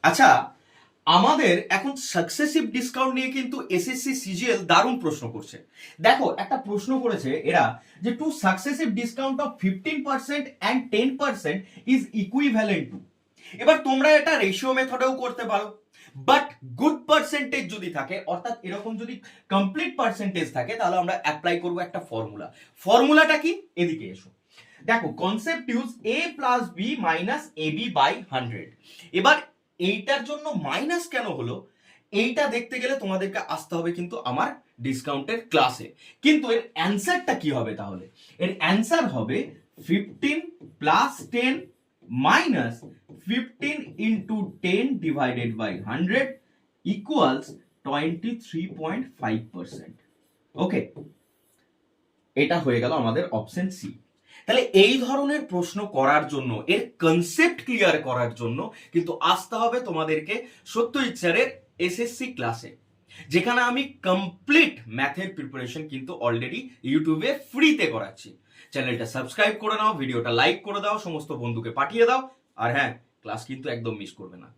আচ্ছা, আমাদের এখন সাকসেসিভ ডিসকাউন্ট নিয়ে কিন্তু এসএসসি সিজিএল দারুণ প্রশ্ন করছে। দেখো, একটা প্রশ্ন করেছে এরা যে two successive discount of 15% and 10% is equivalent to. এবার তোমরা এটা রেশিও মেথডেও করতে পারো, বাট গুড পার্সেন্টেজ যদি থাকে, অর্থাৎ এরকম যদি কমপ্লিট পার্সেন্টেজ থাকে, তাহলে আমরা অ্যাপ্লাই করব একটা ফর্মুলা। ফর্মুলাটা কি? এদিকে এসো। দেখো, concept use A plus B minus A B by 100। এবার এইটার জন্য মাইনাস কেন হলো, এইটা দেখতে গেলে তোমাদেরকে আসতে হবে কিন্তু আমার ডিসকাউন্টের ক্লাসে। কিন্তু এর অ্যান্সারটা কি হবে তাহলে? এর অ্যান্সার হবে 15 plus 10 minus 15 into 10 divided by 100 equals 23.5%। Okay, এটা হয়ে গেল আমাদের অপশন সি। তাহলে এই ধরনের প্রশ্ন করার জন্য, এর কনসেপ্ট ক্লিয়ার করার জন্য কিন্তু আসতে হবে তোমাদেরকে সত্য ইচ্ছারের এসএসসি ক্লাসে, যেখানে আমি কমপ্লিট ম্যাথের প্রিপারেশন কিন্তু অলরেডি ইউটিউবে ফ্রিতে করাচ্ছি। চ্যানেলটা সাবস্ক্রাইব করে নাও, ভিডিওটা লাইক করে দাও, সমস্ত বন্ধুকে পাঠিয়ে দাও, আর হ্যাঁ, ক্লাস কিন্তু একদম মিস করবে না।